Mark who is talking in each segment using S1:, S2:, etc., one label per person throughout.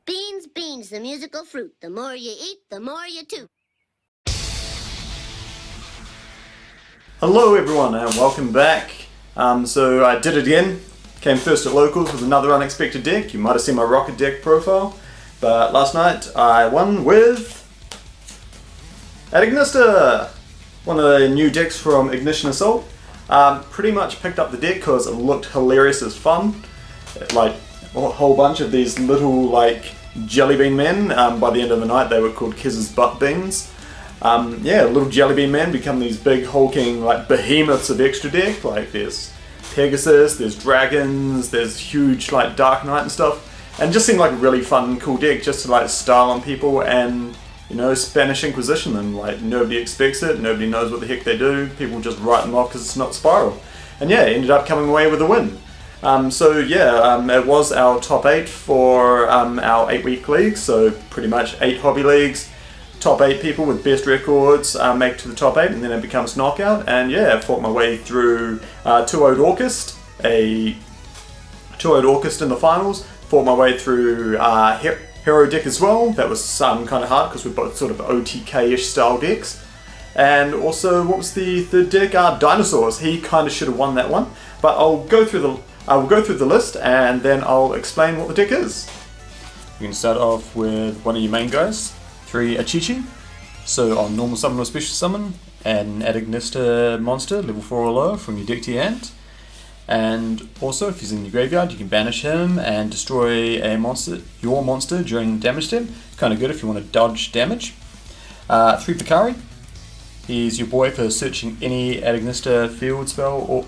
S1: Beans, beans, the musical fruit. The more you eat, the more you toot.
S2: Hello everyone and welcome back. So I did it again. Came first at locals with another unexpected deck. You might have seen my rocket deck profile. But last night I won with antagonist, one of the new decks from Ignition Assault. Pretty much picked up the deck because it looked hilarious as fun. Like a whole bunch of these little like jelly bean men. By the end of the night they were called Kezza's butt beans. Little jelly bean men become these big hulking like behemoths of extra deck. Like there's Pegasus, there's dragons, there's huge like Dark Knight and stuff. And it just seemed like a really fun, cool deck just to like style on people and, you know, Spanish Inquisition them. Like nobody expects it, nobody knows what the heck they do. People just write them off because it's not Spiral. And yeah, ended up coming away with a win. It was our top 8 for our 8-week league. So pretty much 8 hobby leagues. Top 8 people with best records make it to the top 8, and then it becomes knockout. And yeah, I fought my way through 2-0 Orchist, a 2-0 Orchist in the finals. Fought my way through Hero deck as well. That was kind of hard because we're both sort of OTK-ish style decks. And also, what was the third deck? Dinosaurs. He kind of should have won that one. But I'll go through the list and then I'll explain what the deck is. You can start off with one of your main guys. 3 Achichi. So on normal summon or special summon, add an antagonist monster, level 4 or lower, from your deck to your hand. And also, if he's in your graveyard, you can banish him and destroy your monster during damage step. Kind of good if you want to dodge damage. 3 Picari. He's your boy for searching any antagonist field spell or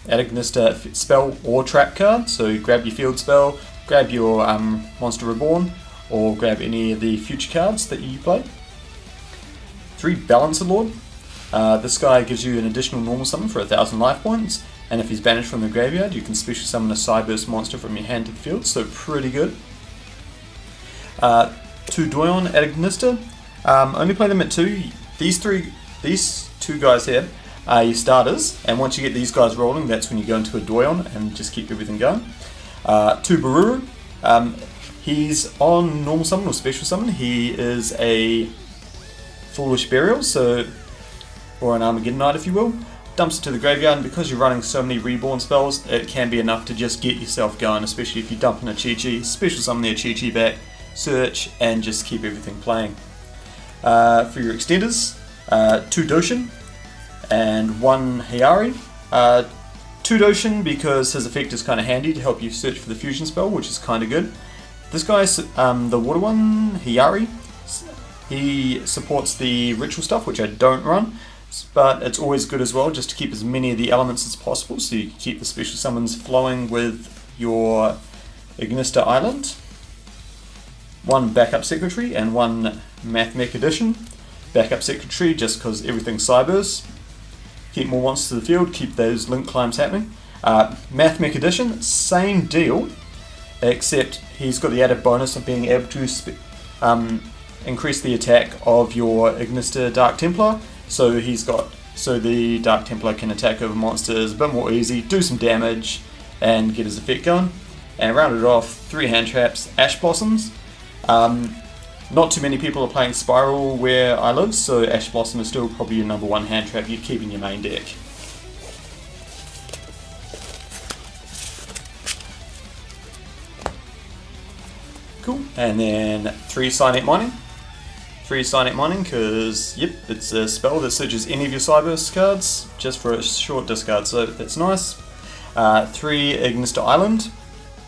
S2: antagonist spell or trap card. So grab your field spell, grab your monster reborn, or grab any of the future cards that you play. 3 Balancer Lord. This guy gives you an additional normal summon for 1,000 life points, and if he's banished from the graveyard, you can special summon a Cyburst monster from your hand to the field, so pretty good. 2 Doyon Antagonista. Only play them at 2. These two guys here are your starters, and once you get these guys rolling, that's when you go into a Doyon and just keep everything going. 2 Baruru. He's on normal summon or special summon. He is a Foolish Burial, or an Armageddonite if you will. Dumps it to the graveyard, and because you're running so many reborn spells, it can be enough to just get yourself going, especially if you dump in a Chi-Chi, special summon the Chi-Chi back, search, and just keep everything playing. For your extenders, 2 Doshin and 1 Hiyari. 2 Doshin because his effect is kind of handy to help you search for the fusion spell, which is kind of good. This guy's the water one, Hiyari. He supports the ritual stuff, which I don't run, but it's always good as well just to keep as many of the elements as possible, so you can keep the special summons flowing with your Ignista Island. 1 Backup Secretary and 1 Mathmech Edition. Backup Secretary just because everything's Cyburst. Keep more monsters to the field, keep those link climbs happening. Mathmech Edition, same deal, except he's got the added bonus of being able to increase the attack of your Ignista Dark Templar. So the Dark Templar can attack over monsters a bit more easy, do some damage, and get his effect going. And round it off, 3 hand traps, Ash Blossoms. Not too many people are playing Spiral where I live, so Ash Blossom is still probably your number 1 hand trap you'd keep in your main deck. Cool. And then 3 Cyanate Mining. 3 Cyanate Mining because, yep, it's a spell that searches any of your Cyburst cards just for a short discard, so that's nice. 3 Ignista Island.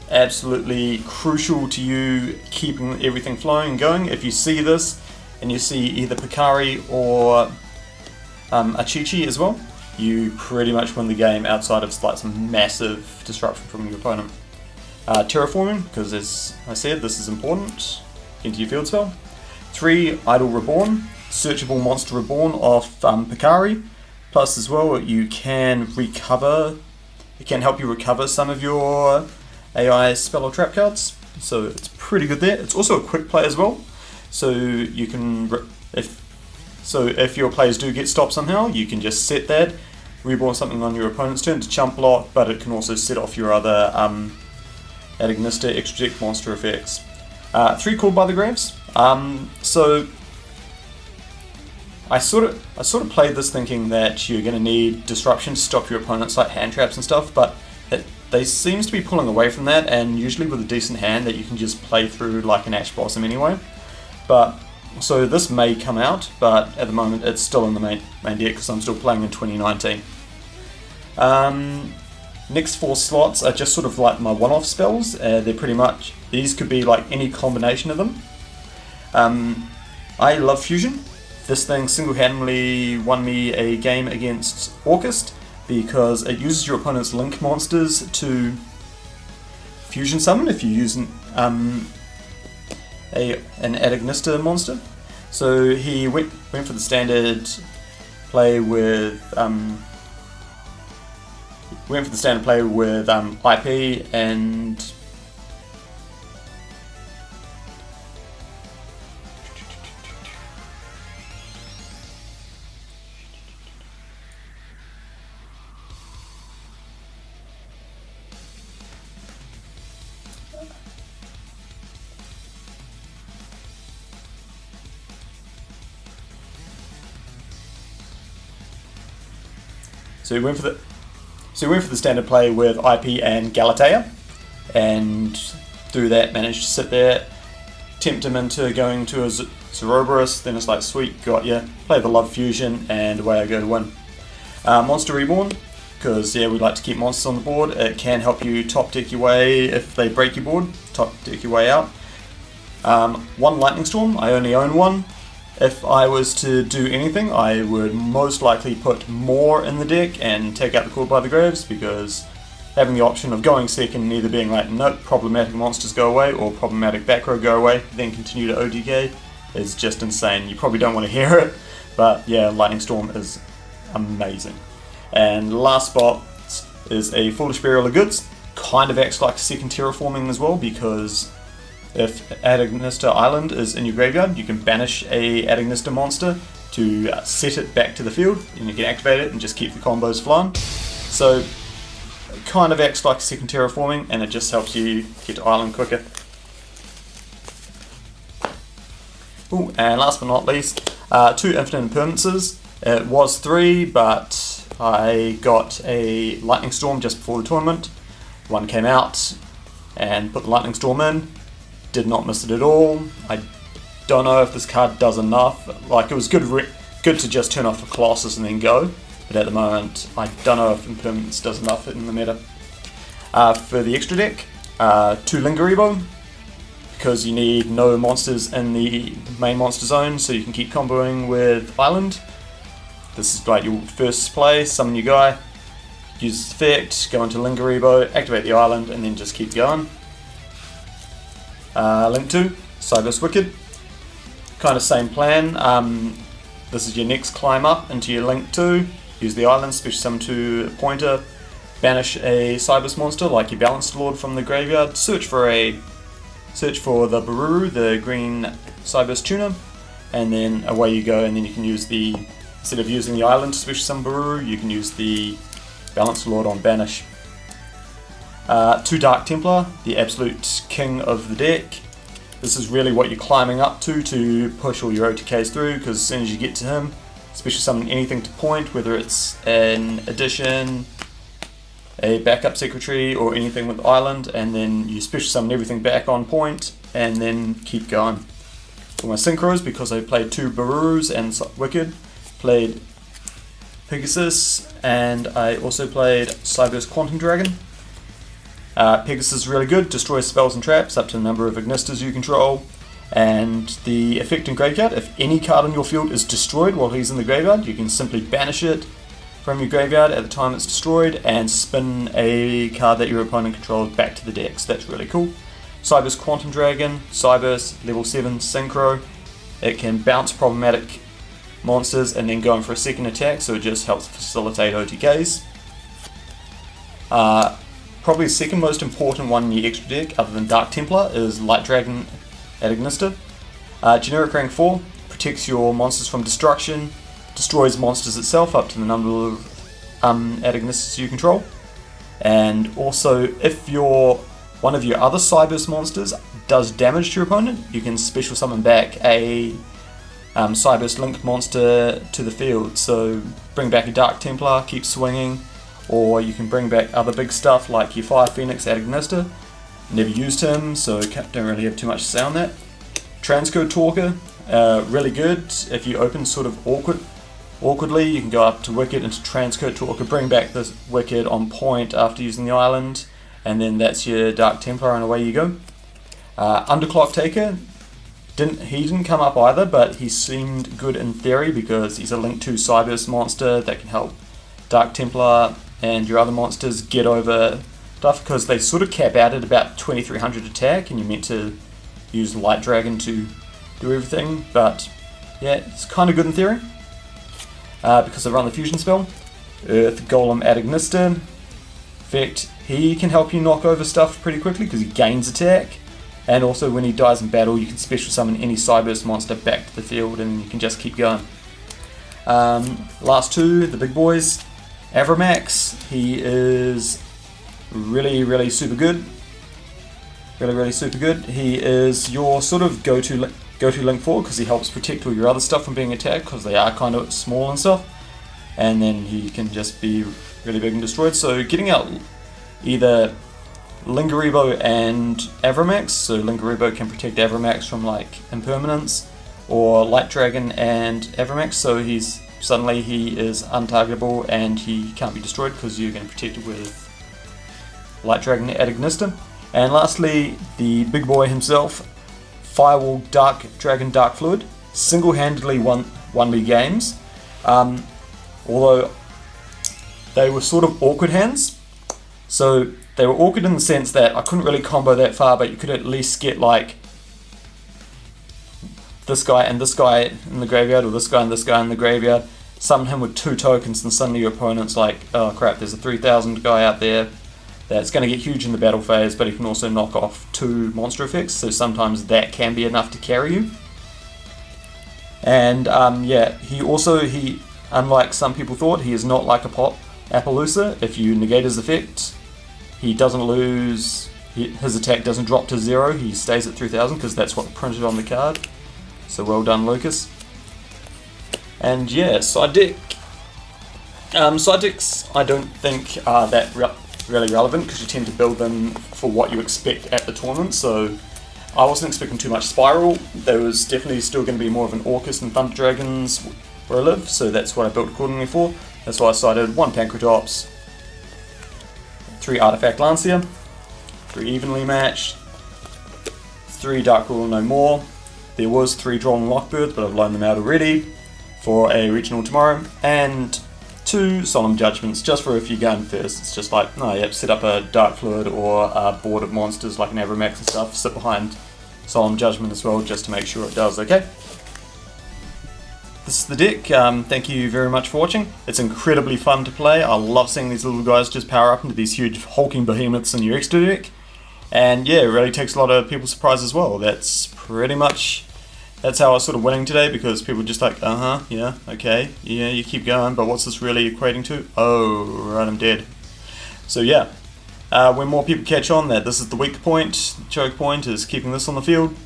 S2: Absolutely crucial to you keeping everything flowing and going. If you see this and you see either Picari or a Chi-Chi as well, you pretty much win the game outside of like some massive disruption from your opponent. Terraforming, because as I said, this is important, into your field spell. 3 Idol Reborn, searchable monster reborn off Picari. Plus as well, you can recover, it can help you recover some of your AI spell or trap cards, so it's pretty good there. It's also a quick play as well, so you can, if your players do get stopped somehow, you can just set that, reborn something on your opponent's turn to chump block, but it can also set off your other antagonist extra deck monster effects. 3 called by the graves. So I sort of played this thinking that you're going to need disruption to stop your opponents like hand traps and stuff, but they seems to be pulling away from that, and usually with a decent hand that you can just play through like an Ash Blossom anyway. But so this may come out, but at the moment it's still in the main deck because I'm still playing in 2019. Next 4 slots are just sort of like my one-off spells. They're pretty much, these could be like any combination of them. I love Fusion. This thing single-handedly won me a game against Orchist because it uses your opponent's link monsters to fusion summon if you use an antagonist monster. So he went for the standard play with IP and So he went for the standard play with IP and Galatea, and through that managed to sit there, tempt him into going to a Zorobarus. Then it's like, sweet, got ya. Play the Love Fusion, and away I go to win. Monster Reborn, because yeah, we like to keep monsters on the board. It can help you top deck your way if they break your board. Top deck your way out. 1 Lightning Storm. I only own 1. If I was to do anything, I would most likely put more in the deck and take out the Called by the Graves, because having the option of going second and either being like, nope, problematic monsters go away, or problematic back row go away, then continue to OTK, is just insane. You probably don't want to hear it, but yeah, Lightning Storm is amazing. And last spot is a Foolish Burial of Goods. Kind of acts like a second terraforming as well, because if Antagonist Island is in your graveyard, you can banish a Antagonist monster to set it back to the field, and you can activate it and just keep the combos flowing. So it kind of acts like second terraforming, and it just helps you get to Island quicker. Ooh, and last but not least, 2 Infinite Impermanences. It was 3, but I got a Lightning Storm just before the tournament. One came out and put the Lightning Storm in. Did not miss it at all. I don't know if this card does enough. Like, it was good to just turn off a Colossus and then go, but at the moment I don't know if Impermanence does enough in the meta. For the extra deck, 2 Lingeribo, because you need no monsters in the main monster zone, so you can keep comboing with Island. This is like your first play, summon your guy, use the effect, go into Lingeribo, activate the island, and then just keep going. Link 2, Cybus Wicked. Kind of same plan. This is your next climb up into your Link 2. Use the island, special summon to a pointer, banish a Cybus monster like your Balanced Lord from the graveyard, search for the Baruru, the green Cybus tuner, and then away you go, and then you can use instead of using the island to special summon Baruru, you can use the Balanced Lord on banish. 2 Dark Templar, the absolute king of the deck. This is really what you're climbing up to push all your OTKs through, because as soon as you get to him, special summon anything to point, whether it's an addition, a backup secretary, or anything with island, and then you special summon everything back on point, and then keep going. For my synchros, because I played 2 Barurus and Wicked, played Pegasus, and I also played Cyber's Quantum Dragon. Pegasus is really good, destroys spells and traps up to the number of Ignistas you control, and the effect in graveyard, if any card on your field is destroyed while he's in the graveyard, you can simply banish it from your graveyard at the time it's destroyed and spin a card that your opponent controls back to the deck, so that's really cool. Cyber's Quantum Dragon, Cyber's level 7 Synchro. It can bounce problematic monsters and then go in for a second attack, so it just helps facilitate OTKs. Probably the second most important one in your extra deck, other than Dark Templar, is Light Dragon Antagonista. Generic rank 4, protects your monsters from destruction, destroys monsters itself up to the number of Antagonistas you control, and also if your one of your other Cyburst monsters does damage to your opponent, you can special summon back a Cyburst linked monster to the field. So bring back a Dark Templar, keep swinging, or you can bring back other big stuff like your Fire Phoenix antagonist. Never used him, so don't really have too much to say on that. Transcode Talker, really good. If you open sort of awkwardly, you can go up to Wicked into Transcode Talker, bring back this Wicked on point after using the island, and then that's your Dark Templar and away you go. Underclock Taker, he didn't come up either, but he seemed good in theory because he's a Link 2 Cyburst monster that can help Dark Templar and your other monsters get over stuff, because they sort of cap out at about 2300 attack and you're meant to use Light Dragon to do everything, but yeah, it's kind of good in theory because I run the fusion spell. Earth Golem Antagonist effect, he can help you knock over stuff pretty quickly because he gains attack, and also when he dies in battle you can special summon any Cyburst monster back to the field and you can just keep going. Last two, the big boys. Avramax, he is really super good. Really super good. He is your sort of go-to link forward because he helps protect all your other stuff from being attacked because they are kind of small and stuff. And then he can just be really big and destroyed. So getting out either Lingaribo and Avramax, so Lingaribo can protect Avramax from like impermanence, or Light Dragon and Avramax, so suddenly he is untargetable and he can't be destroyed because you're going to protect it with Light Dragon Antagonist. And lastly, the big boy himself, Firewall Dark Dragon Dark Fluid, single-handedly won me games. Although they were sort of awkward hands. So they were awkward in the sense that I couldn't really combo that far, but you could at least get like this guy and this guy in the graveyard, or this guy and this guy in the graveyard, summon him with 2 tokens, and suddenly your opponent's like, oh crap, there's a 3000 guy out there that's going to get huge in the battle phase, but he can also knock off 2 monster effects, so sometimes that can be enough to carry you. And yeah, he unlike some people thought, he is not like a Appaloosa. If you negate his effect, he doesn't lose, his attack doesn't drop to 0, he stays at 3000 because that's what printed on the card. So well done, Lucas. And yeah, side decks I don't think are that really relevant because you tend to build them for what you expect at the tournament. So I wasn't expecting too much Spiral. There was definitely still going to be more of an Orcus and Thunder Dragons where I live, so that's what I built accordingly for. That's why I cited 1 Pancratops, 3 Artifact Lancia, 3 Evenly Matched, 3 Dark Rule No More. There was 3 Drawn Lockbirds, but I've loaned them out already for a regional tomorrow, and 2 Solemn Judgments, just for if you're going first. It's just like, oh yep, set up a Dark Fluid or a board of monsters like an Avramax and stuff, sit behind Solemn Judgment as well, just to make sure it does, okay? This is the deck. Thank you very much for watching. It's incredibly fun to play. I love seeing these little guys just power up into these huge hulking behemoths in your extra deck. And yeah, it really takes a lot of people surprised as well. That's pretty much, that's how I was sort of winning today, because people were just like, yeah, okay, yeah, you keep going, but what's this really equating to? Oh, right, I'm dead. So yeah, when more people catch on that this is the weak point, the choke point is keeping this on the field,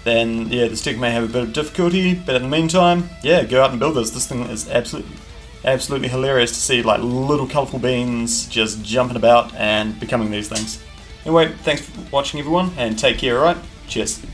S2: then yeah, this deck may have a bit of difficulty, but in the meantime, yeah, go out and build this. This thing is absolutely hilarious to see, like little colourful beans just jumping about and becoming these things. Anyway, thanks for watching everyone, and take care, alright? Cheers.